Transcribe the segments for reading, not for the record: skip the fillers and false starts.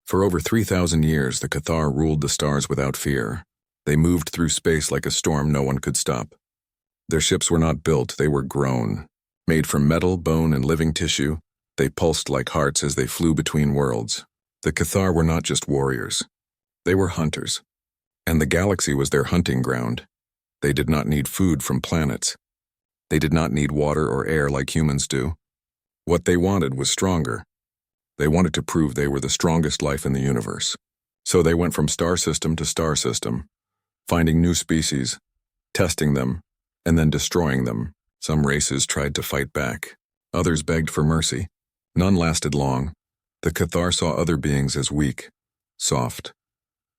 For over 3,000 years, the Cathar ruled the stars without fear. They moved through space like a storm no one could stop. Their ships were not built, they were grown. Made from metal, bone, and living tissue, they pulsed like hearts as they flew between worlds. The Cathar were not just warriors. They were hunters. And the galaxy was their hunting ground. They did not need food from planets. They did not need water or air like humans do. What they wanted was stronger. They wanted to prove they were the strongest life in the universe. So they went from star system to star system, finding new species, testing them, and then destroying them. Some races tried to fight back. Others begged for mercy. None lasted long. The Cathar saw other beings as weak, soft,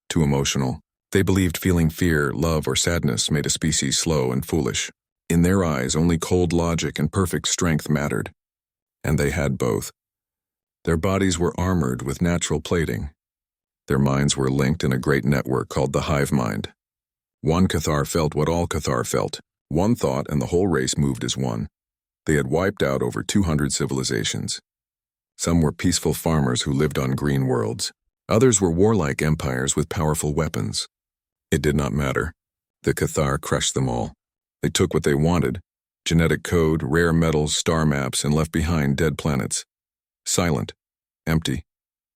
too emotional. They believed feeling fear, love, or sadness made a species slow and foolish. In their eyes, only cold logic and perfect strength mattered. And they had both. Their bodies were armored with natural plating. Their minds were linked in a great network called the hive mind. One Cathar felt what all Cathar felt. One thought and the whole race moved as one. They had wiped out over 200 civilizations. Some were peaceful farmers who lived on green worlds. Others were warlike empires with powerful weapons. It did not matter. The Cathar crushed them all. They took what they wanted, genetic code, rare metals, star maps, and left behind dead planets. Silent, empty,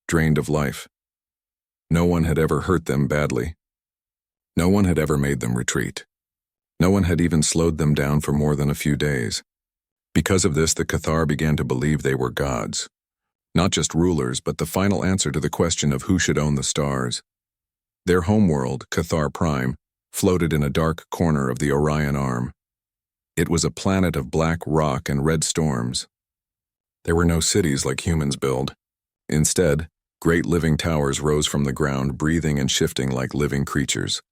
drained of life. No one had ever hurt them badly. No one had ever made them retreat. No one had even slowed them down for more than a few days. Because of this, the Cathar began to believe they were gods. Not just rulers, but the final answer to the question of who should own the stars. Their homeworld, Cathar Prime, floated in a dark corner of the Orion Arm. It was a planet of black rock and red storms. There were no cities like humans build. Instead, great living towers rose from the ground, breathing and shifting like living creatures.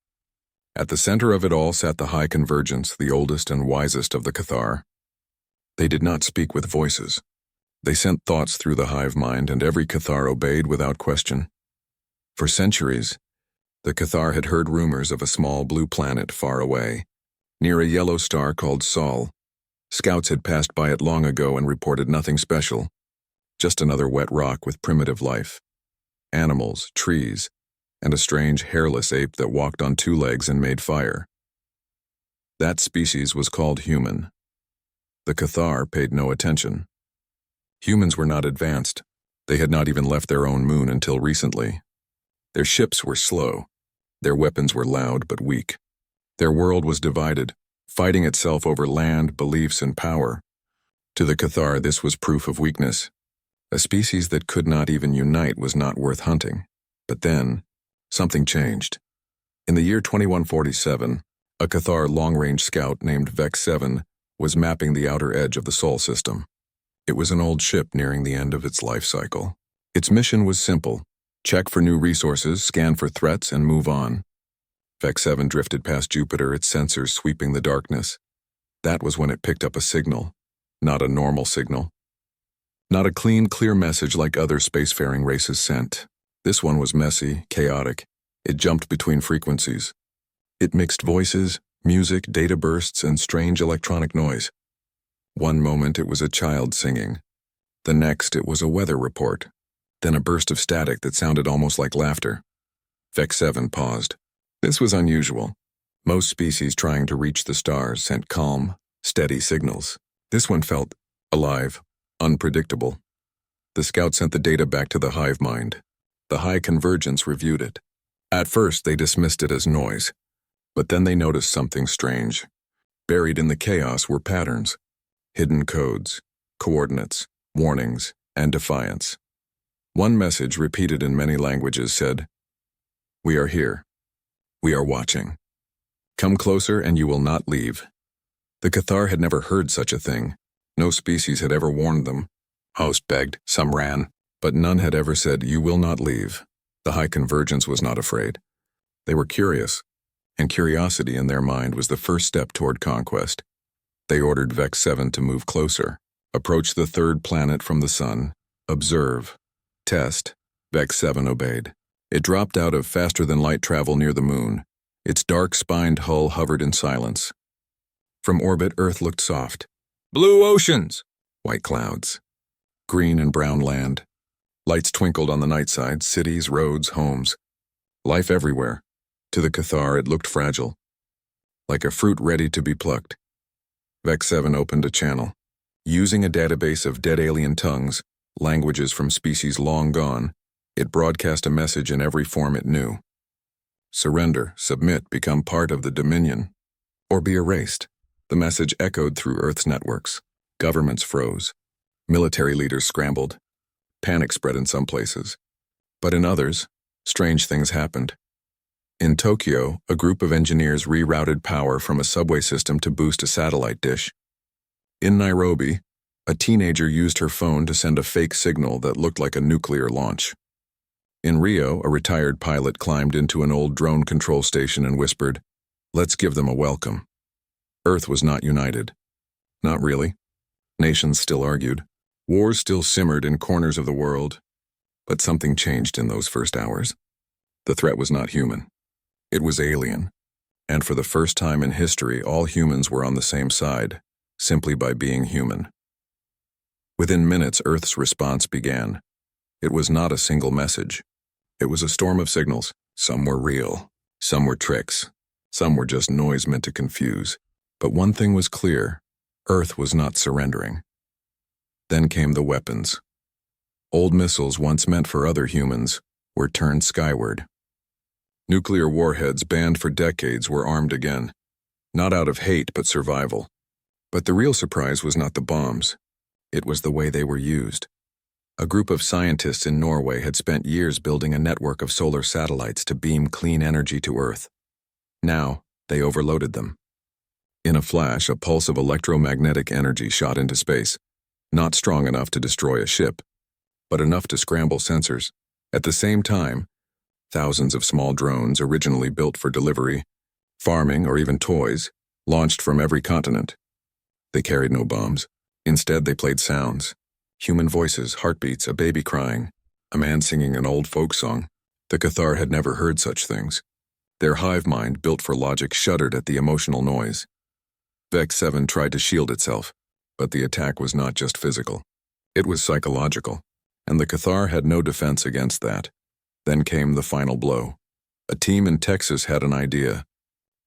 At the center of it all sat the High Convergence, the oldest and wisest of the Cathar. They did not speak with voices. They sent thoughts through the hive mind, and every Cathar obeyed without question. For centuries, the Cathar had heard rumors of a small blue planet far away, near a yellow star called Sol. Scouts had passed by it long ago and reported nothing special, just another wet rock with primitive life. Animals, trees, and a strange hairless ape that walked on two legs and made fire. That species was called human. The Cathar paid no attention. Humans were not advanced. They had not even left their own moon until recently. Their ships were slow. Their weapons were loud but weak. Their world was divided, fighting itself over land, beliefs, and power. To the Cathar, this was proof of weakness. A species that could not even unite was not worth hunting. But then, something changed. In the year 2147, a Cathar long-range scout named Vex 7 was mapping the outer edge of the Sol system. It was an old ship nearing the end of its life cycle. Its mission was simple: check for new resources, scan for threats, and move on. Vex 7 drifted past Jupiter, its sensors sweeping the darkness. That was when it picked up a signal, not a normal signal. Not a clean, clear message like other spacefaring races sent. This one was messy, chaotic. It jumped between frequencies. It mixed voices, music, data bursts, and strange electronic noise. One moment it was a child singing. The next it was a weather report. Then a burst of static that sounded almost like laughter. Vex 7 paused. This was unusual. Most species trying to reach the stars sent calm, steady signals. This one felt alive, unpredictable. The scout sent the data back to the hive mind. The High Convergence reviewed it. At first they dismissed it as noise, but then they noticed something strange. Buried in the chaos were patterns. Hidden codes, coordinates, warnings, and defiance. One message, repeated in many languages, said, "We are here. We are watching. Come closer and you will not leave." The Cathar had never heard such a thing. No species had ever warned them. Most begged, some ran, but none had ever said, "You will not leave." The High Convergence was not afraid. They were curious, and curiosity in their mind was the first step toward conquest. They ordered Vex 7 to move closer, approach the third planet from the sun, observe, test. Vex 7 obeyed. It dropped out of faster-than-light travel near the moon. Its dark-spined hull hovered in silence. From orbit, Earth looked soft. Blue oceans! White clouds. Green and brown land. Lights twinkled on the night side, cities, roads, homes. Life everywhere. To the Cathar, it looked fragile, like a fruit ready to be plucked. Vex 7 opened a channel. Using a database of dead alien tongues, languages from species long gone, it broadcast a message in every form it knew. Surrender, submit, become part of the Dominion, or be erased. The message echoed through Earth's networks. Governments froze. Military leaders scrambled. Panic spread in some places. But in others, strange things happened. In Tokyo, a group of engineers rerouted power from a subway system to boost a satellite dish. In Nairobi, a teenager used her phone to send a fake signal that looked like a nuclear launch. In Rio, a retired pilot climbed into an old drone control station and whispered, "Let's give them a welcome." Earth was not united. Not really. Nations still argued. Wars still simmered in corners of the world. But something changed in those first hours. The threat was not human. It was alien. And for the first time in history, all humans were on the same side, simply by being human. Within minutes, Earth's response began. It was not a single message. It was a storm of signals. Some were real. Some were tricks. Some were just noise meant to confuse. But one thing was clear. Earth was not surrendering. Then came the weapons. Old missiles once meant for other humans were turned skyward. Nuclear warheads banned for decades were armed again, not out of hate but survival. But the real surprise was not the bombs. It was the way they were used. A group of scientists in Norway had spent years building a network of solar satellites to beam clean energy to Earth. Now, they overloaded them. In a flash, a pulse of electromagnetic energy shot into space, not strong enough to destroy a ship, but enough to scramble sensors. At the same time, thousands of small drones originally built for delivery, farming, or even toys, launched from every continent. They carried no bombs. Instead, they played sounds. Human voices, heartbeats, a baby crying, a man singing an old folk song. The Cathar had never heard such things. Their hive mind, built for logic, shuddered at the emotional noise. Vex 7 tried to shield itself, but the attack was not just physical. It was psychological, and the Cathar had no defense against that. Then came the final blow. A team in Texas had an idea.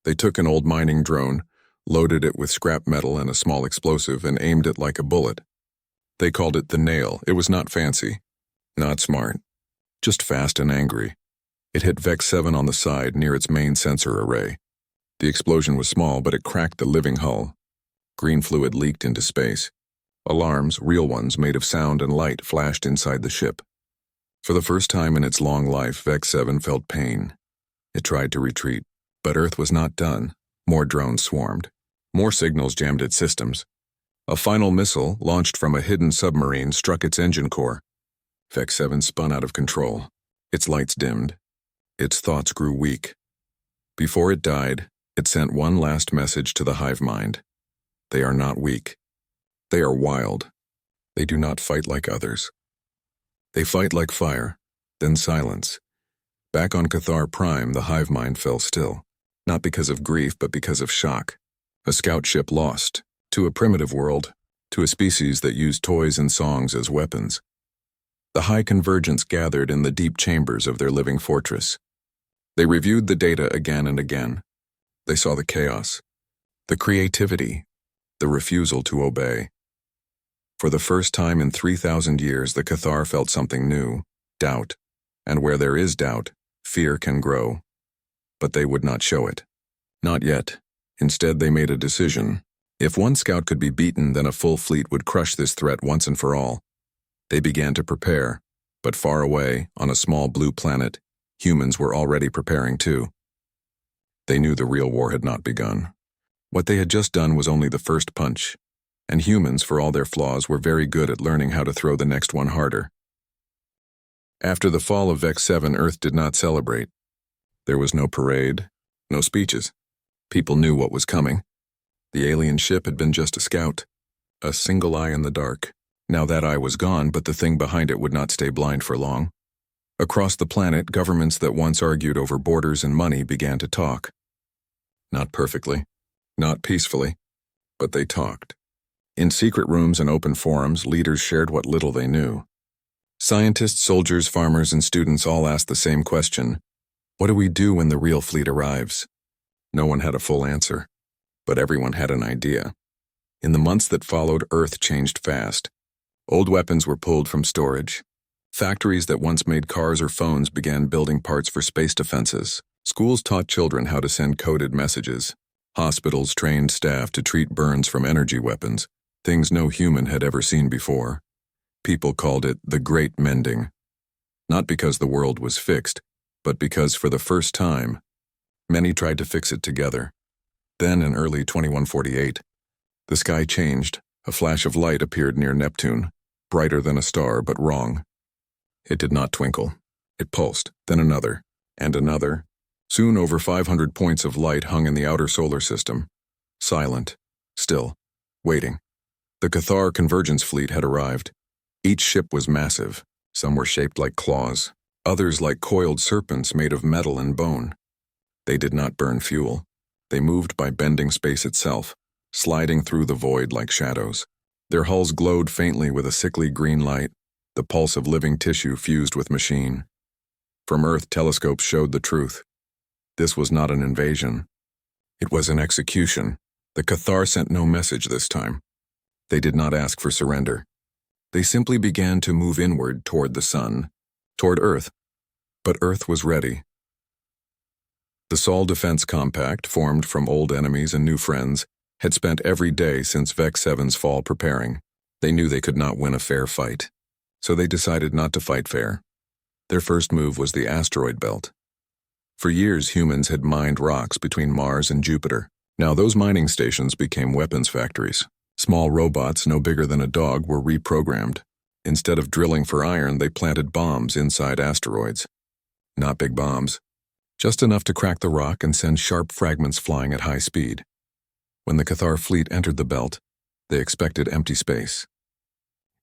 They took an old mining drone, loaded it with scrap metal and a small explosive, and aimed it like a bullet. They called it the Nail. It was not fancy, not smart, just fast and angry. It hit Vex 7 on the side near its main sensor array. The explosion was small, but it cracked the living hull. Green fluid leaked into space. Alarms, real ones made of sound and light, flashed inside the ship. For the first time in its long life, Vex 7 felt pain. It tried to retreat, but Earth was not done. More drones swarmed. More signals jammed its systems. A final missile, launched from a hidden submarine, struck its engine core. Vex 7 spun out of control. Its lights dimmed. Its thoughts grew weak. Before it died, it sent one last message to the hive mind. They are not weak. They are wild. They do not fight like others. They fight like fire, then silence. Back on Cathar Prime, the hive mind fell still. Not because of grief, but because of shock. A scout ship lost, to a primitive world, to a species that used toys and songs as weapons. The High Convergence gathered in the deep chambers of their living fortress. They reviewed the data again and again. They saw the chaos, the creativity, the refusal to obey. For the first time in 3,000 years, the Cathar felt something new, doubt. And where there is doubt, fear can grow. But they would not show it. Not yet. Instead, they made a decision. If one scout could be beaten, then a full fleet would crush this threat once and for all. They began to prepare, but far away, on a small blue planet, humans were already preparing too. They knew the real war had not begun. What they had just done was only the first punch, and humans, for all their flaws, were very good at learning how to throw the next one harder. After the fall of Vex 7, Earth did not celebrate. There was no parade, no speeches. People knew what was coming. The alien ship had been just a scout, a single eye in the dark. Now that eye was gone, but the thing behind it would not stay blind for long. Across the planet, governments that once argued over borders and money began to talk. Not perfectly, not peacefully, but they talked. In secret rooms and open forums, leaders shared what little they knew. Scientists, soldiers, farmers, and students all asked the same question. What do we do when the real fleet arrives? No one had a full answer, but everyone had an idea. In the months that followed, Earth changed fast. Old weapons were pulled from storage. Factories that once made cars or phones began building parts for space defenses. Schools taught children how to send coded messages. Hospitals trained staff to treat burns from energy weapons, things no human had ever seen before. People called it the Great Mending. Not because the world was fixed, but because for the first time, many tried to fix it together. Then in early 2148, the sky changed. A flash of light appeared near Neptune, brighter than a star, but wrong. It did not twinkle. It pulsed, then another, and another. Soon over 500 points of light hung in the outer solar system. Silent, still, waiting. The Cathar convergence fleet had arrived. Each ship was massive. Some were shaped like claws, others like coiled serpents made of metal and bone. They did not burn fuel. They moved by bending space itself, sliding through the void like shadows. Their hulls glowed faintly with a sickly green light, the pulse of living tissue fused with machine. From Earth, telescopes showed the truth. This was not an invasion. It was an execution. The Cathar sent no message this time. They did not ask for surrender. They simply began to move inward toward the sun, toward Earth. But Earth was ready. The Sol Defense Compact, formed from old enemies and new friends, had spent every day since Vex 7's fall preparing. They knew they could not win a fair fight, so they decided not to fight fair. Their first move was the asteroid belt. For years, humans had mined rocks between Mars and Jupiter. Now those mining stations became weapons factories. Small robots no bigger than a dog were reprogrammed. Instead of drilling for iron, they planted bombs inside asteroids. Not big bombs, just enough to crack the rock and send sharp fragments flying at high speed. When the Cathar fleet entered the belt, they expected empty space.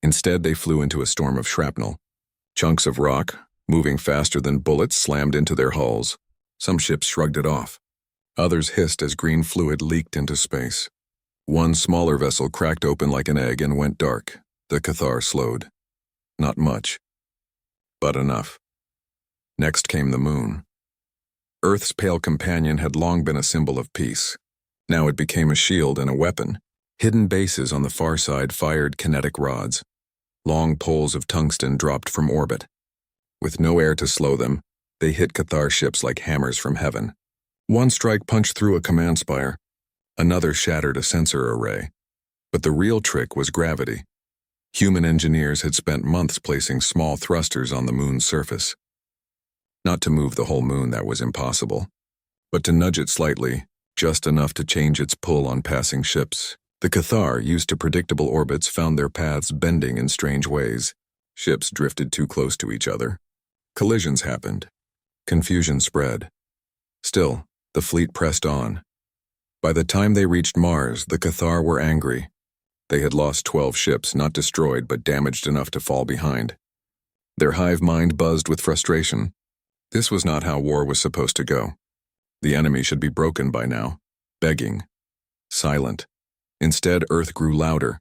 Instead, they flew into a storm of shrapnel. Chunks of rock, moving faster than bullets, slammed into their hulls. Some ships shrugged it off. Others hissed as green fluid leaked into space. One smaller vessel cracked open like an egg and went dark. The Cathar slowed. Not much, but enough. Next came the moon. Earth's pale companion had long been a symbol of peace. Now it became a shield and a weapon. Hidden bases on the far side fired kinetic rods. Long poles of tungsten dropped from orbit. With no air to slow them, they hit Cathar ships like hammers from heaven. One strike punched through a command spire. Another shattered a sensor array. But the real trick was gravity. Human engineers had spent months placing small thrusters on the moon's surface. Not to move the whole moon, that was impossible, but to nudge it slightly, just enough to change its pull on passing ships. The Cathar, used to predictable orbits, found their paths bending in strange ways. Ships drifted too close to each other. Collisions happened. Confusion spread. Still, the fleet pressed on. By the time they reached Mars, the Cathar were angry. They had lost 12 ships, not destroyed but damaged enough to fall behind. Their hive mind buzzed with frustration. This was not how war was supposed to go. The enemy should be broken by now, begging, silent. Instead, Earth grew louder.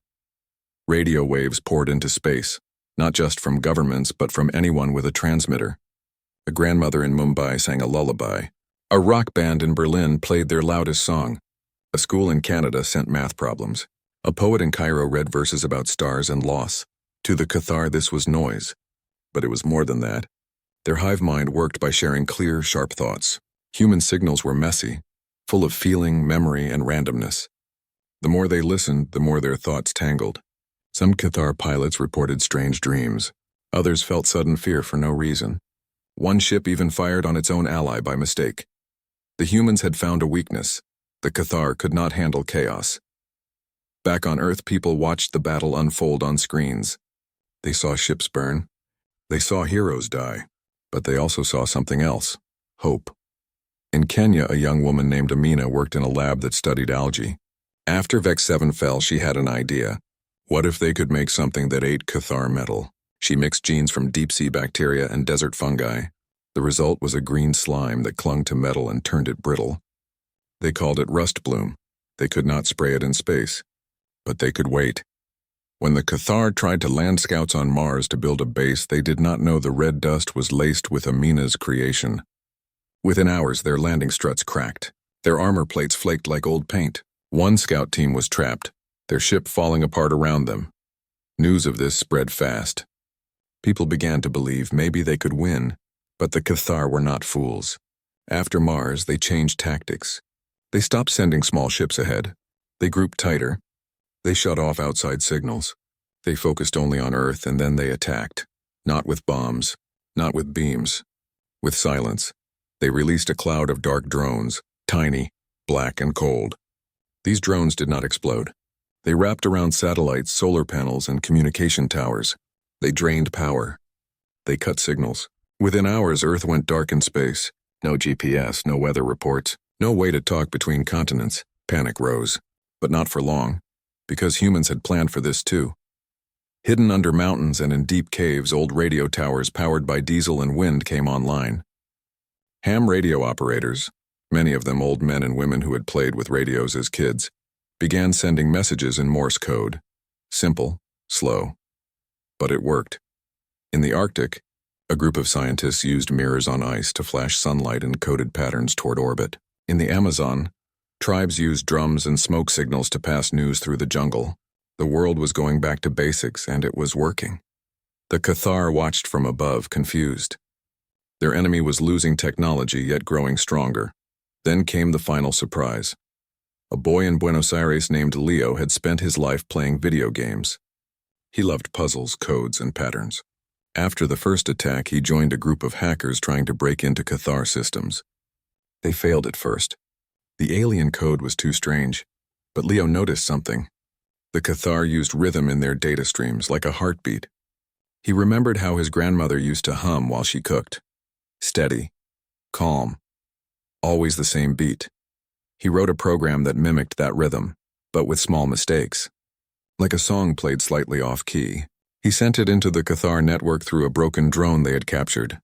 Radio waves poured into space, not just from governments but from anyone with a transmitter. A grandmother in Mumbai sang a lullaby. A rock band in Berlin played their loudest song. A school in Canada sent math problems. A poet in Cairo read verses about stars and loss. To the Cathar, this was noise. But it was more than that. Their hive mind worked by sharing clear, sharp thoughts. Human signals were messy, full of feeling, memory, and randomness. The more they listened, the more their thoughts tangled. Some Cathar pilots reported strange dreams. Others felt sudden fear for no reason. One ship even fired on its own ally by mistake. The humans had found a weakness. The Cathar could not handle chaos. Back on Earth, people watched the battle unfold on screens. They saw ships burn. They saw heroes die. But they also saw something else: hope. In Kenya, a young woman named Amina worked in a lab that studied algae. After Vex 7 fell, she had an idea. What if they could make something that ate Cathar metal? She mixed genes from deep-sea bacteria and desert fungi. The result was a green slime that clung to metal and turned it brittle. They called it rust bloom. They could not spray it in space, but they could wait. When the Cathar tried to land scouts on Mars to build a base, they did not know the red dust was laced with Amina's creation. Within hours, their landing struts cracked. Their armor plates flaked like old paint. One scout team was trapped, their ship falling apart around them. News of this spread fast. People began to believe maybe they could win, but the Cathar were not fools. After Mars, they changed tactics. They stopped sending small ships ahead. They grouped tighter. They shut off outside signals. They focused only on Earth, and then they attacked. Not with bombs, not with beams, with silence. They released a cloud of dark drones, tiny, black and cold. These drones did not explode. They wrapped around satellites, solar panels, and communication towers. They drained power. They cut signals. Within hours, Earth went dark in space. No GPS, no weather reports, no way to talk between continents. Panic rose. But not for long, because humans had planned for this too. Hidden under mountains and in deep caves, old radio towers powered by diesel and wind came online. Ham radio operators, many of them old men and women who had played with radios as kids, began sending messages in Morse code. Simple, slow. But it worked. In the Arctic, a group of scientists used mirrors on ice to flash sunlight in coded patterns toward orbit. In the Amazon, tribes used drums and smoke signals to pass news through the jungle. The world was going back to basics, and it was working. The Cathar watched from above, confused. Their enemy was losing technology, yet growing stronger. Then came the final surprise. A boy in Buenos Aires named Leo had spent his life playing video games. He loved puzzles, codes, and patterns. After the first attack, he joined a group of hackers trying to break into Cathar systems. They failed at first. The alien code was too strange, but Leo noticed something. The Cathar used rhythm in their data streams, like a heartbeat. He remembered how his grandmother used to hum while she cooked. Steady, calm, always the same beat. He wrote a program that mimicked that rhythm, but with small mistakes. Like a song played slightly off-key. He sent it into the Cathar network through a broken drone they had captured.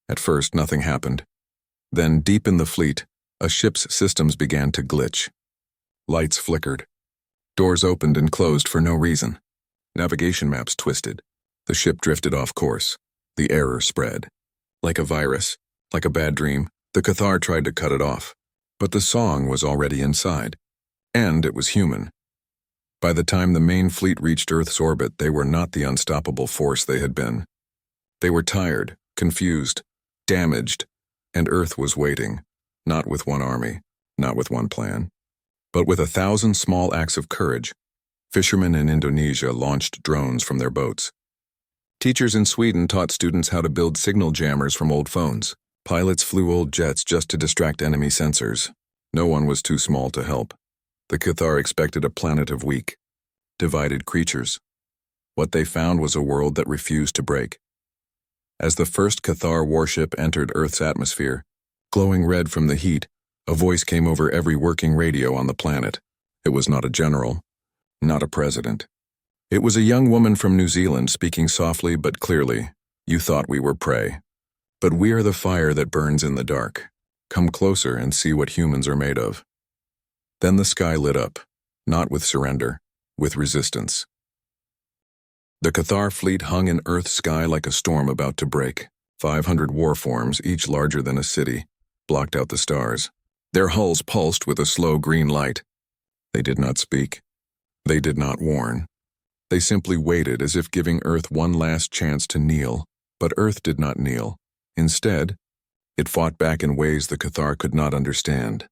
At first, nothing happened. Then, deep in the fleet, a ship's systems began to glitch. Lights flickered. Doors opened and closed for no reason. Navigation maps twisted. The ship drifted off course. The error spread. Like a virus, like a bad dream, the Cathar tried to cut it off. But the song was already inside. And it was human. By the time the main fleet reached Earth's orbit, they were not the unstoppable force they had been. They were tired, confused, damaged, and Earth was waiting, not with one army, not with one plan, but with 1,000 small acts of courage. Fishermen in Indonesia launched drones from their boats. Teachers in Sweden taught students how to build signal jammers from old phones. Pilots flew old jets just to distract enemy sensors. No one was too small to help. The Cathar expected a planet of weak, divided creatures. What they found was a world that refused to break. As the first Cathar warship entered Earth's atmosphere, glowing red from the heat, a voice came over every working radio on the planet. It was not a general, not a president. It was a young woman from New Zealand speaking softly but clearly. You thought we were prey. But we are the fire that burns in the dark. Come closer and see what humans are made of. Then the sky lit up, not with surrender, with resistance. The Cathar fleet hung in Earth's sky like a storm about to break. 500 warforms, each larger than a city, blocked out the stars. Their hulls pulsed with a slow green light. They did not speak. They did not warn. They simply waited as if giving Earth one last chance to kneel. But Earth did not kneel. Instead, it fought back in ways the Cathar could not understand.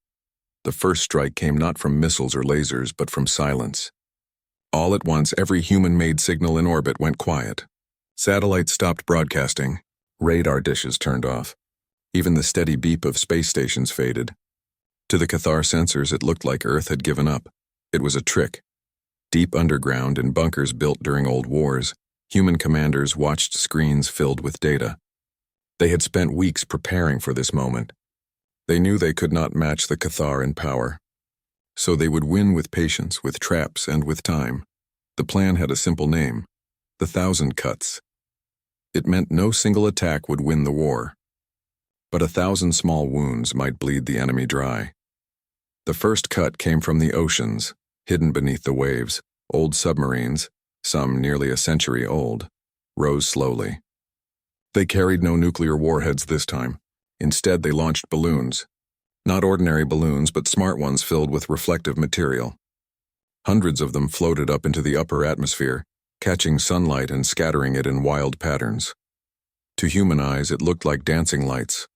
The first strike came not from missiles or lasers, but from silence. All at once, every human-made signal in orbit went quiet. Satellites stopped broadcasting. Radar dishes turned off. Even the steady beep of space stations faded. To the Cathar sensors, it looked like Earth had given up. It was a trick. Deep underground, in bunkers built during old wars, human commanders watched screens filled with data. They had spent weeks preparing for this moment. They knew they could not match the Cathar in power. So they would win with patience, with traps, and with time. The plan had a simple name: the 1,000 Cuts. It meant no single attack would win the war. But 1,000 small wounds might bleed the enemy dry. The first cut came from the oceans, hidden beneath the waves, old submarines, some nearly a century old, rose slowly. They carried no nuclear warheads this time. Instead, they launched balloons. Not ordinary balloons, but smart ones filled with reflective material. Hundreds of them floated up into the upper atmosphere, catching sunlight and scattering it in wild patterns. To human eyes, it looked like dancing lights.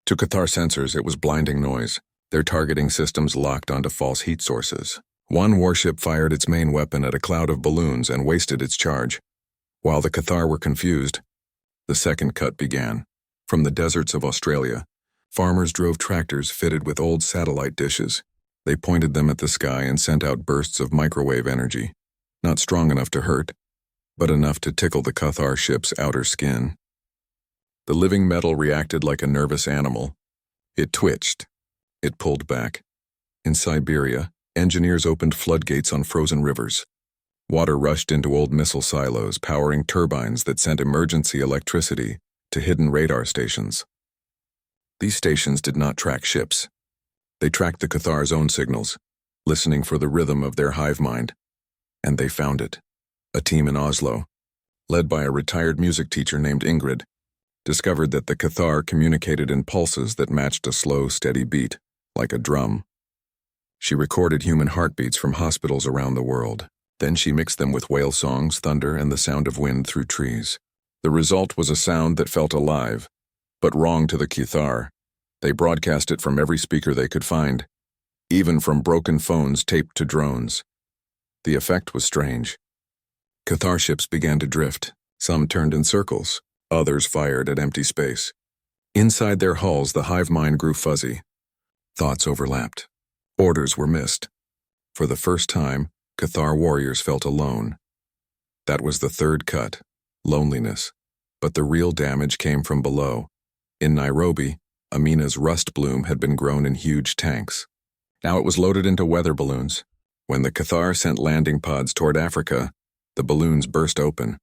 To Cathar sensors, it was blinding noise, their targeting systems locked onto false heat sources. One warship fired its main weapon at a cloud of balloons and wasted its charge. While the Cathar were confused, the second cut began. From the deserts of Australia, farmers drove tractors fitted with old satellite dishes. They pointed them at the sky and sent out bursts of microwave energy, not strong enough to hurt, but enough to tickle the Cathar ship's outer skin. The living metal reacted like a nervous animal. It twitched. It pulled back. In Siberia, engineers opened floodgates on frozen rivers. Water rushed into old missile silos, powering turbines that sent emergency electricity to hidden radar stations. These stations did not track ships. They tracked the Cathar's own signals, listening for the rhythm of their hive mind. And they found it. A team in Oslo, led by a retired music teacher named Ingrid, discovered that the Cathar communicated in pulses that matched a slow, steady beat, like a drum. She recorded human heartbeats from hospitals around the world. Then she mixed them with whale songs, thunder, and the sound of wind through trees. The result was a sound that felt alive, but wrong to the Cathar. They broadcast it from every speaker they could find, even from broken phones taped to drones. The effect was strange. Cathar ships began to drift. Some turned in circles. Others fired at empty space. Inside their hulls, the hive mind grew fuzzy. Thoughts overlapped. Orders were missed. For the first time, Cathar warriors felt alone. That was the third cut, loneliness. But the real damage came from below. In Nairobi, Amina's rust bloom had been grown in huge tanks. Now it was loaded into weather balloons. When the Cathar sent landing pods toward Africa, the balloons burst open.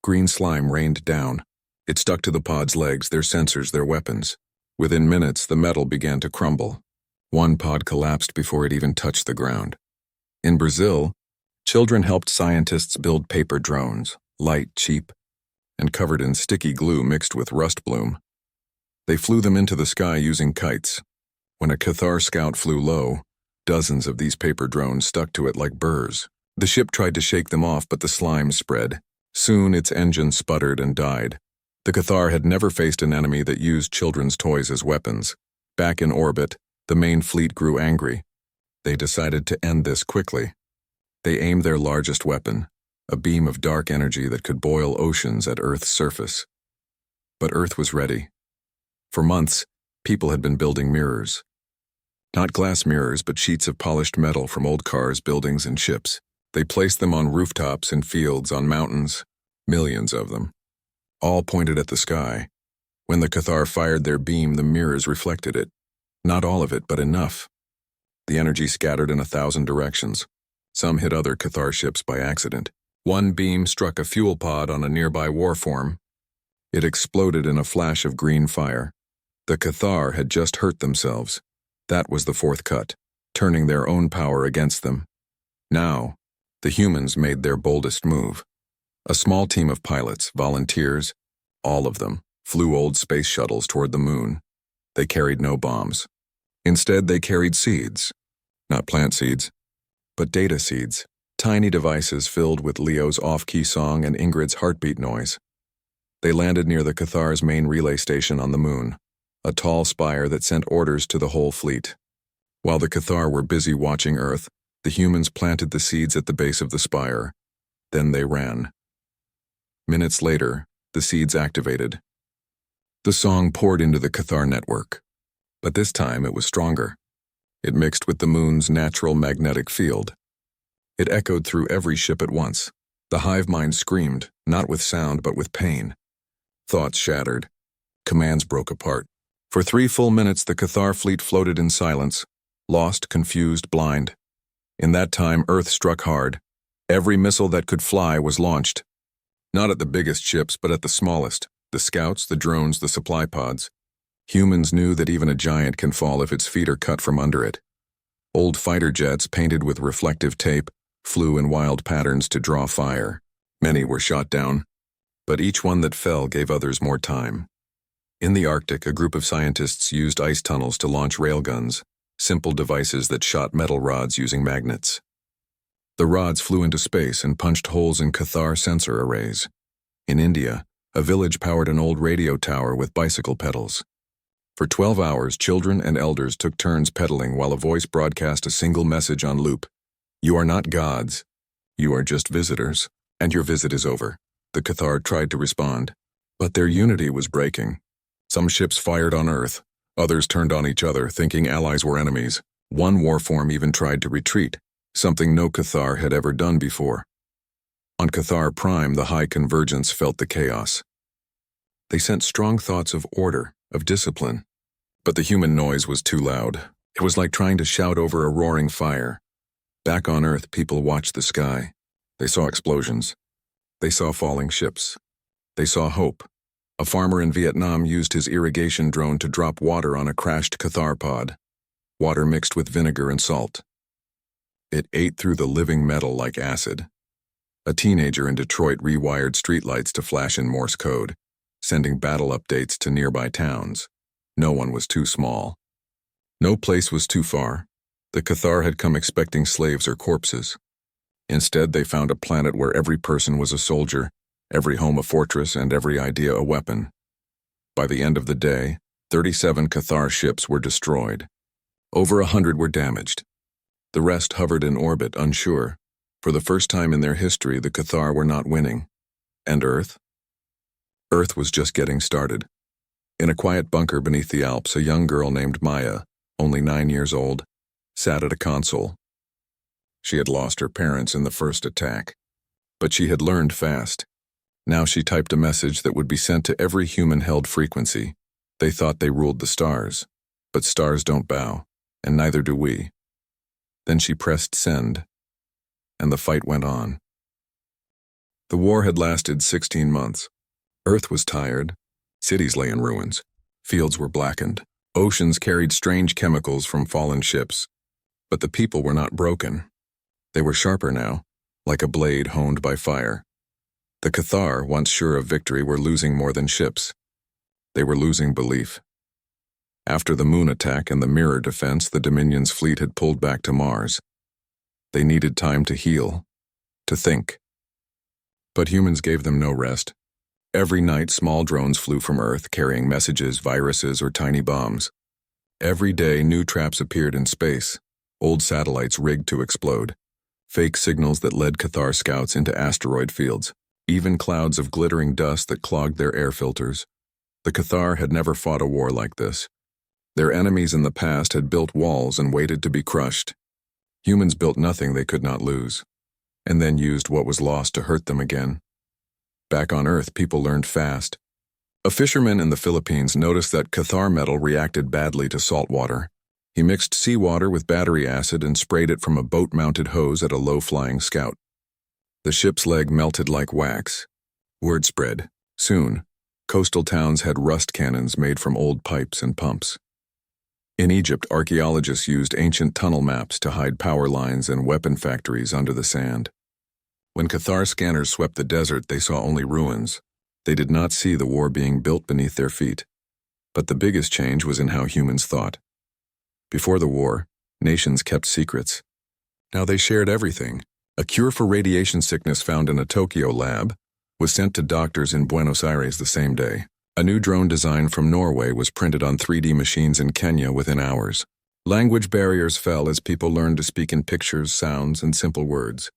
Green slime rained down. It stuck to the pod's legs, their sensors, their weapons. Within minutes, the metal began to crumble. One pod collapsed before it even touched the ground. In Brazil, children helped scientists build paper drones, light, cheap, and covered in sticky glue mixed with rust bloom. They flew them into the sky using kites. When a Cathar scout flew low, dozens of these paper drones stuck to it like burrs. The ship tried to shake them off, but the slime spread. Soon its engine sputtered and died. The Cathar had never faced an enemy that used children's toys as weapons. Back in orbit, the main fleet grew angry. They decided to end this quickly. They aimed their largest weapon, a beam of dark energy that could boil oceans at Earth's surface. But Earth was ready. For months, people had been building mirrors. Not glass mirrors, but sheets of polished metal from old cars, buildings, and ships. They placed them on rooftops, in fields, on mountains, millions of them. All pointed at the sky. When the Cathar fired their beam, the mirrors reflected it. Not all of it, but enough. The energy scattered in 1,000 directions. Some hit other Cathar ships by accident. One beam struck a fuel pod on a nearby warform. It exploded in a flash of green fire. The Cathar had just hurt themselves. That was the fourth cut, turning their own power against them. Now, the humans made their boldest move. A small team of pilots, volunteers, all of them, flew old space shuttles toward the moon. They carried no bombs. Instead, they carried seeds. Not plant seeds, but data seeds. Tiny devices filled with Leo's off-key song and Ingrid's heartbeat noise. They landed near the Cathar's main relay station on the moon, a tall spire that sent orders to the whole fleet. While the Cathar were busy watching Earth, the humans planted the seeds at the base of the spire. Then they ran. Minutes later, the seeds activated. The song poured into the Cathar network, but this time it was stronger. It mixed with the moon's natural magnetic field. It echoed through every ship at once. The hive mind screamed, not with sound but with pain. Thoughts shattered. Commands broke apart. For 3 full minutes, the Cathar fleet floated in silence, lost, confused, blind. In that time, Earth struck hard. Every missile that could fly was launched. Not at the biggest ships, but at the smallest. The scouts, the drones, the supply pods. Humans knew that even a giant can fall if its feet are cut from under it. Old fighter jets, painted with reflective tape, flew in wild patterns to draw fire. Many were shot down, but each one that fell gave others more time. In the Arctic, a group of scientists used ice tunnels to launch railguns, simple devices that shot metal rods using magnets. The rods flew into space and punched holes in Cathar sensor arrays. In India, a village powered an old radio tower with bicycle pedals. For 12 hours, children and elders took turns pedaling while a voice broadcast a single message on loop. "You are not gods. You are just visitors, and your visit is over." The Cathar tried to respond, but their unity was breaking. Some ships fired on Earth, others turned on each other, thinking allies were enemies. One warform even tried to retreat, something no Cathar had ever done before. On Cathar Prime, the High Convergence felt the chaos. They sent strong thoughts of order, of discipline, but the human noise was too loud. It was like trying to shout over a roaring fire. Back on Earth, people watched the sky. They saw explosions. They saw falling ships. They saw hope. A farmer in Vietnam used his irrigation drone to drop water on a crashed Cathar pod. Water mixed with vinegar and salt. It ate through the living metal like acid. A teenager in Detroit rewired streetlights to flash in Morse code, sending battle updates to nearby towns. No one was too small. No place was too far. The Cathar had come expecting slaves or corpses. Instead, they found a planet where every person was a soldier, every home a fortress, and every idea a weapon. By the end of the day, 37 Cathar ships were destroyed. Over 100 were damaged. The rest hovered in orbit, unsure. For the first time in their history, the Cathar were not winning. And Earth? Earth was just getting started. In a quiet bunker beneath the Alps, a young girl named Maya, only 9 years old, sat at a console. She had lost her parents in the first attack, but she had learned fast. Now she typed a message that would be sent to every human-held frequency. They thought they ruled the stars, but stars don't bow, and neither do we. Then she pressed send, and the fight went on. The war had lasted 16 months. Earth was tired. Cities lay in ruins. Fields were blackened. Oceans carried strange chemicals from fallen ships. But the people were not broken. They were sharper now, like a blade honed by fire. The Cathar, once sure of victory, were losing more than ships. They were losing belief. After the moon attack and the mirror defense, the Dominion's fleet had pulled back to Mars. They needed time to heal, to think. But humans gave them no rest. Every night, small drones flew from Earth, carrying messages, viruses, or tiny bombs. Every day, new traps appeared in space, old satellites rigged to explode, fake signals that led Cathar scouts into asteroid fields, even clouds of glittering dust that clogged their air filters. The Cathar had never fought a war like this. Their enemies in the past had built walls and waited to be crushed. Humans built nothing they could not lose, and then used what was lost to hurt them again. Back on Earth, people learned fast. A fisherman in the Philippines noticed that Cathar metal reacted badly to salt water. He mixed seawater with battery acid and sprayed it from a boat-mounted hose at a low-flying scout. The ship's leg melted like wax. Word spread. Soon, coastal towns had rust cannons made from old pipes and pumps. In Egypt, archaeologists used ancient tunnel maps to hide power lines and weapon factories under the sand. When Cathar scanners swept the desert, they saw only ruins. They did not see the war being built beneath their feet. But the biggest change was in how humans thought. Before the war, nations kept secrets. Now they shared everything. A cure for radiation sickness found in a Tokyo lab was sent to doctors in Buenos Aires the same day. A new drone design from Norway was printed on 3D machines in Kenya within hours. Language barriers fell as people learned to speak in pictures, sounds, and simple words.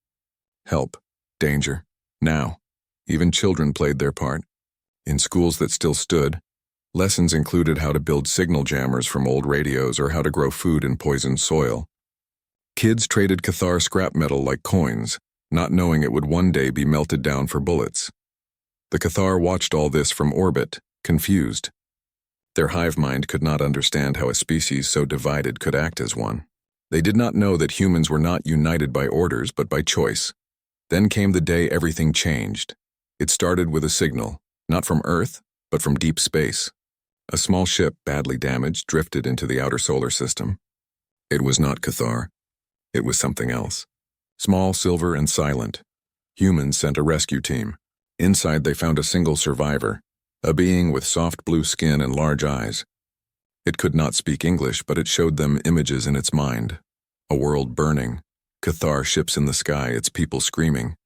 Help, danger, now. Even children played their part. In schools that still stood, lessons included how to build signal jammers from old radios or how to grow food in poisoned soil. Kids traded Cathar scrap metal like coins, not knowing it would one day be melted down for bullets. The Cathar watched all this from orbit, confused. Their hive mind could not understand how a species so divided could act as one. They did not know that humans were not united by orders but by choice. Then came the day everything changed. It started with a signal, not from Earth, but from deep space. A small ship, badly damaged, drifted into the outer solar system. It was not Cathar. It was something else. Small, silver, and silent. Humans sent a rescue team. Inside they found a single survivor, a being with soft blue skin and large eyes. It could not speak English, but it showed them images in its mind. A world burning, Cathar ships in the sky, its people screaming.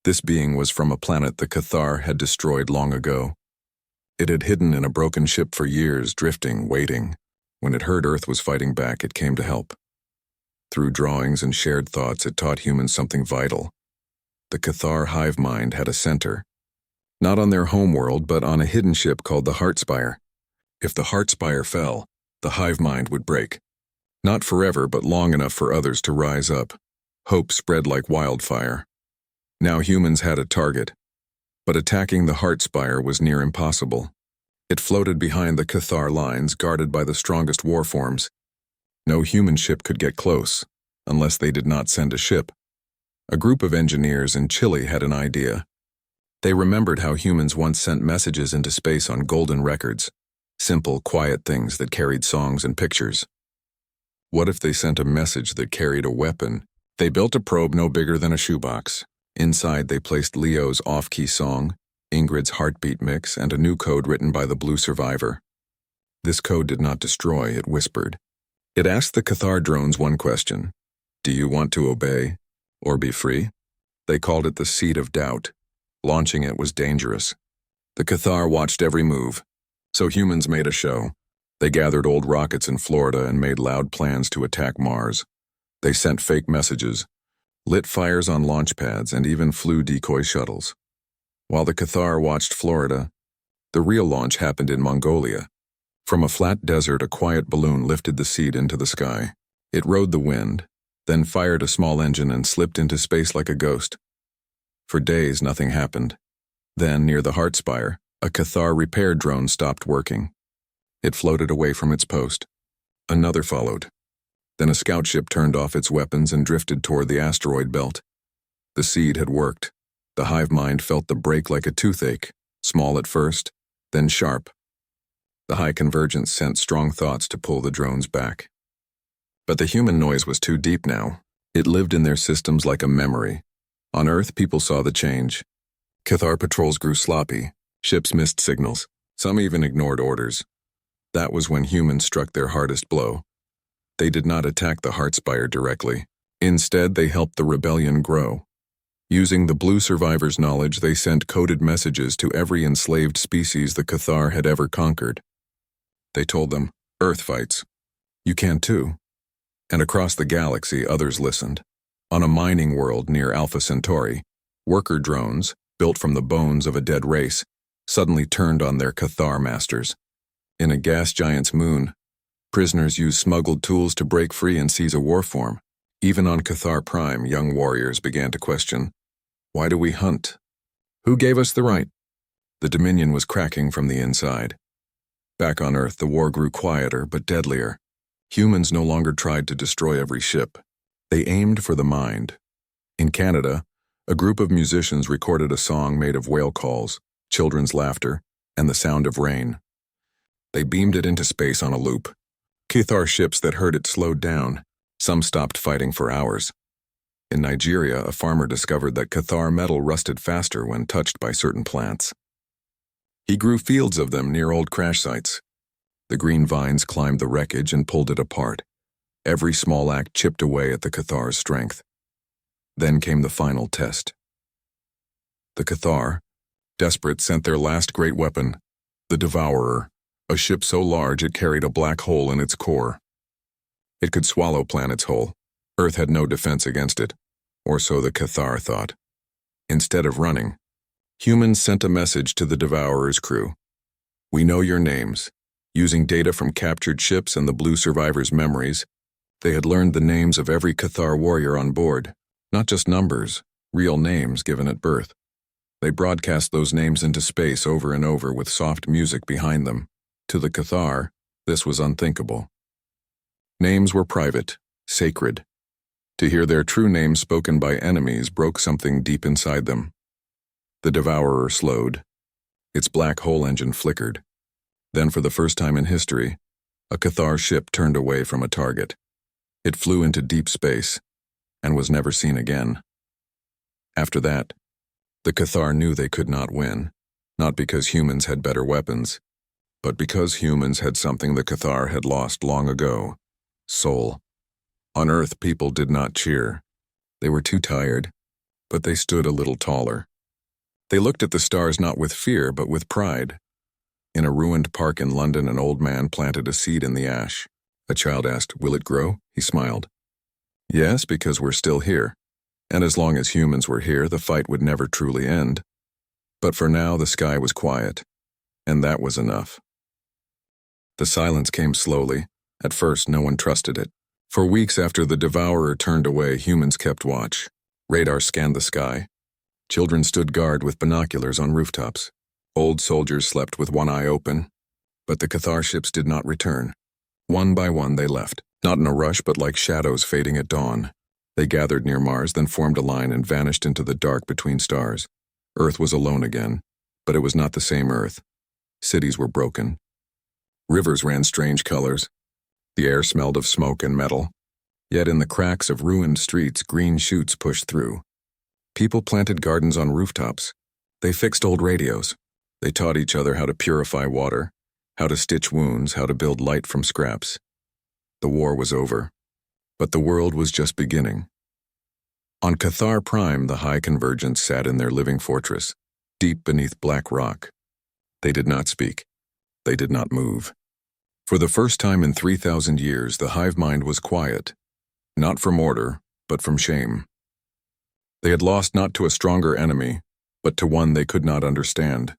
This being was from a planet the Cathar had destroyed long ago. It had hidden in a broken ship for years, drifting, waiting. When it heard Earth was fighting back, it came to help. Through drawings and shared thoughts, it taught humans something vital. The Cathar hive mind had a center. Not on their homeworld, but on a hidden ship called the Heartspire. If the Heartspire fell, the hive mind would break. Not forever, but long enough for others to rise up. Hope spread like wildfire. Now humans had a target, but attacking the Heartspire was near impossible. It floated behind the Cathar lines, guarded by the strongest warforms. No human ship could get close, unless they did not send a ship. A group of engineers in Chile had an idea. They remembered how humans once sent messages into space on golden records. Simple, quiet things that carried songs and pictures. What if they sent a message that carried a weapon? They built a probe no bigger than a shoebox. Inside they placed Leo's off-key song, Ingrid's heartbeat mix, and a new code written by the Blue Survivor. This code did not destroy, it whispered. It asked the Cathar drones one question. Do you want to obey or be free? They called it the Seed of Doubt. Launching it was dangerous. The Cathar watched every move. So humans made a show. They gathered old rockets in Florida and made loud plans to attack Mars. They sent fake messages, lit fires on launch pads, and even flew decoy shuttles. While the Cathar watched Florida, the real launch happened in Mongolia. From a flat desert, a quiet balloon lifted the seed into the sky. It rode the wind, then fired a small engine and slipped into space like a ghost. For days, nothing happened. Then, near the Heartspire, a Cathar repair drone stopped working. It floated away from its post. Another followed. Then a scout ship turned off its weapons and drifted toward the asteroid belt. The seed had worked. The hive mind felt the break like a toothache, small at first, then sharp. The high convergence sent strong thoughts to pull the drones back. But the human noise was too deep now. It lived in their systems like a memory. On Earth, people saw the change. Cathar patrols grew sloppy. Ships missed signals. Some even ignored orders. That was when humans struck their hardest blow. They did not attack the Heartspire directly. Instead, they helped the rebellion grow. Using the Blue Survivor's knowledge, they sent coded messages to every enslaved species the Cathar had ever conquered. They told them, Earth fights. You can too. And across the galaxy, others listened. On a mining world near Alpha Centauri, worker drones, built from the bones of a dead race, suddenly turned on their Cathar masters. In a gas giant's moon, prisoners used smuggled tools to break free and seize a warform. Even on Cathar Prime, young warriors began to question, why do we hunt? Who gave us the right? The Dominion was cracking from the inside. Back on Earth, the war grew quieter but deadlier. Humans no longer tried to destroy every ship. They aimed for the mind. In Canada, a group of musicians recorded a song made of whale calls, children's laughter, and the sound of rain. They beamed it into space on a loop. Cathar ships that heard it slowed down. Some stopped fighting for hours. In Nigeria, a farmer discovered that Cathar metal rusted faster when touched by certain plants. He grew fields of them near old crash sites. The green vines climbed the wreckage and pulled it apart. Every small act chipped away at the Cathar's strength. Then came the final test. The Cathar, desperate, sent their last great weapon, the Devourer, a ship so large it carried a black hole in its core. It could swallow planets whole. Earth had no defense against it, or so the Cathar thought. Instead of running, humans sent a message to the Devourer's crew. We know your names. Using data from captured ships and the Blue Survivor's memories, they had learned the names of every Cathar warrior on board, not just numbers, real names given at birth. They broadcast those names into space over and over with soft music behind them. To the Cathar, this was unthinkable. Names were private, sacred. To hear their true names spoken by enemies broke something deep inside them. The Devourer slowed. Its black hole engine flickered. Then, for the first time in history, a Cathar ship turned away from a target. It flew into deep space, and was never seen again. After that, the Cathar knew they could not win, not because humans had better weapons, but because humans had something the Cathar had lost long ago: soul. On Earth, people did not cheer. They were too tired, but they stood a little taller. They looked at the stars not with fear, but with pride. In a ruined park in London, an old man planted a seed in the ash. A child asked, "Will it grow?" He smiled. "Yes, because we're still here. And as long as humans were here, the fight would never truly end. But for now, the sky was quiet, and that was enough." The silence came slowly. At first, no one trusted it. For weeks after the devourer turned away, humans kept watch. Radar scanned the sky. Children stood guard with binoculars on rooftops. Old soldiers slept with one eye open. But the Cathar ships did not return. One by one they left, not in a rush but like shadows fading at dawn. They gathered near Mars, then formed a line and vanished into the dark between stars. Earth was alone again, but it was not the same Earth. Cities were broken. Rivers ran strange colors. The air smelled of smoke and metal. Yet in the cracks of ruined streets, green shoots pushed through. People planted gardens on rooftops. They fixed old radios. They taught each other how to purify water, how to stitch wounds, how to build light from scraps. The war was over, but the world was just beginning. On Cathar Prime, the High Convergence sat in their living fortress, deep beneath black rock. They did not speak. They did not move. For the first time in 3,000 years, the hive mind was quiet, not from order, but from shame. They had lost not to a stronger enemy, but to one they could not understand.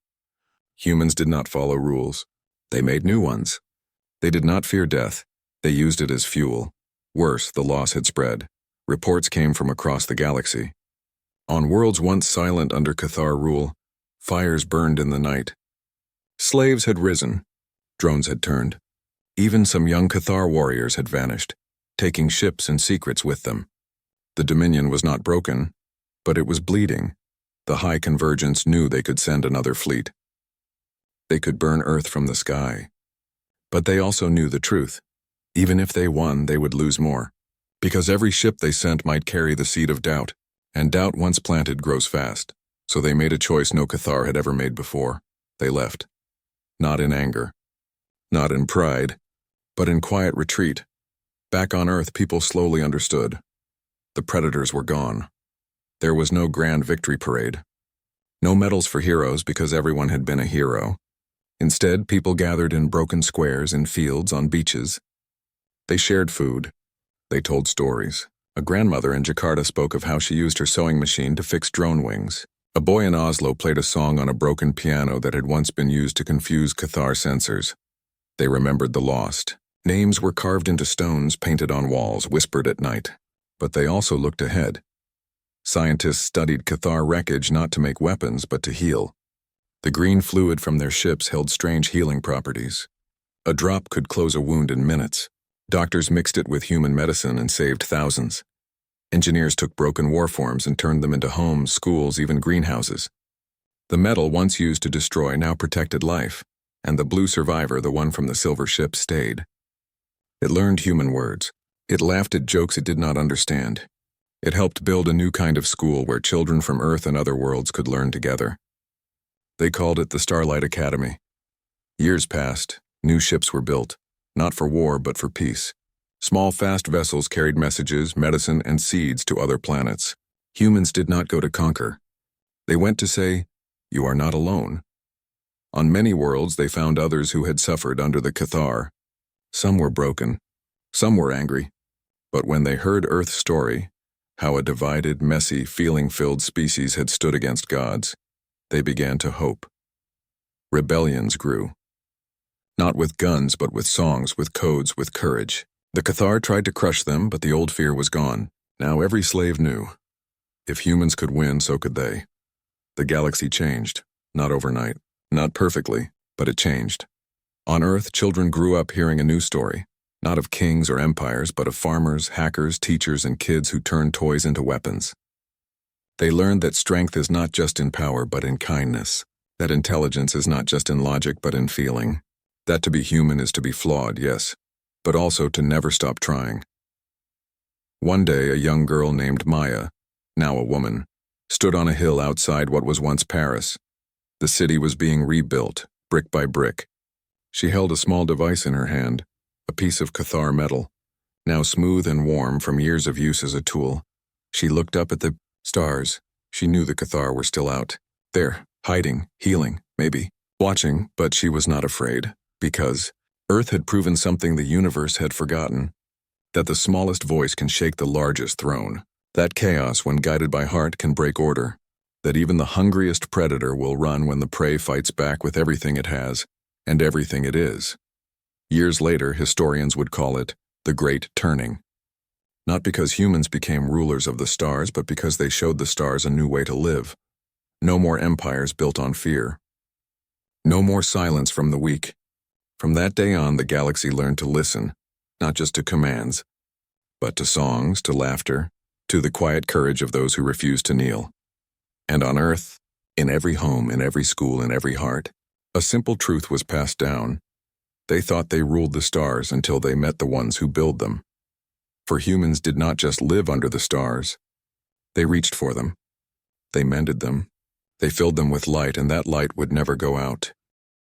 Humans did not follow rules. They made new ones. They did not fear death. They used it as fuel. Worse, the loss had spread. Reports came from across the galaxy. On worlds once silent under Cathar rule, fires burned in the night. Slaves had risen. Drones had turned. Even some young Cathar warriors had vanished, taking ships and secrets with them. The Dominion was not broken, but it was bleeding. The High Convergence knew they could send another fleet. They could burn Earth from the sky. But they also knew the truth. Even if they won, they would lose more. Because every ship they sent might carry the seed of doubt, and doubt once planted grows fast. So they made a choice no Cathar had ever made before. They left. Not in anger. Not in pride. But in quiet retreat. Back on Earth, people slowly understood. The predators were gone. There was no grand victory parade. No medals for heroes because everyone had been a hero. Instead, people gathered in broken squares, in fields, on beaches. They shared food. They told stories. A grandmother in Jakarta spoke of how she used her sewing machine to fix drone wings. A boy in Oslo played a song on a broken piano that had once been used to confuse Cathar sensors. They remembered the lost. Names were carved into stones, painted on walls, whispered at night. But they also looked ahead. Scientists studied Cathar wreckage not to make weapons, but to heal. The green fluid from their ships held strange healing properties. A drop could close a wound in minutes. Doctors mixed it with human medicine and saved thousands. Engineers took broken warforms and turned them into homes, schools, even greenhouses. The metal once used to destroy now protected life, and the blue survivor, the one from the silver ship, stayed. It learned human words. It laughed at jokes it did not understand. It helped build a new kind of school where children from Earth and other worlds could learn together. They called it the Starlight Academy. Years passed. New ships were built, not for war but for peace. Small, fast vessels carried messages, medicine, and seeds to other planets. Humans did not go to conquer. They went to say, "You are not alone." On many worlds, they found others who had suffered under the Cathar. Some were broken. Some were angry. But when they heard Earth's story, how a divided, messy, feeling-filled species had stood against gods, they began to hope. Rebellions grew. Not with guns, but with songs, with codes, with courage. The Cathar tried to crush them, but the old fear was gone. Now every slave knew. If humans could win, so could they. The galaxy changed, not overnight, not perfectly, but it changed. On Earth, children grew up hearing a new story, not of kings or empires, but of farmers, hackers, teachers, and kids who turned toys into weapons. They learned that strength is not just in power, but in kindness, that intelligence is not just in logic, but in feeling, that to be human is to be flawed, yes, but also to never stop trying. One day, a young girl named Maya, now a woman, stood on a hill outside what was once Paris. The city was being rebuilt, brick by brick. She held a small device in her hand, a piece of Cathar metal, now smooth and warm from years of use as a tool. She looked up at the stars. She knew the Cathar were still out there, hiding, healing, maybe, watching, but she was not afraid, because Earth had proven something the universe had forgotten, that the smallest voice can shake the largest throne, that chaos, when guided by heart, can break order, that even the hungriest predator will run when the prey fights back with everything it has and everything it is. Years later, historians would call it the Great Turning. Not because humans became rulers of the stars, but because they showed the stars a new way to live. No more empires built on fear. No more silence from the weak. From that day on, the galaxy learned to listen, not just to commands, but to songs, to laughter, to the quiet courage of those who refused to kneel. And on Earth, in every home, in every school, in every heart, a simple truth was passed down. They thought they ruled the stars until they met the ones who build them. For humans did not just live under the stars. They reached for them. They mended them. They filled them with light, and that light would never go out.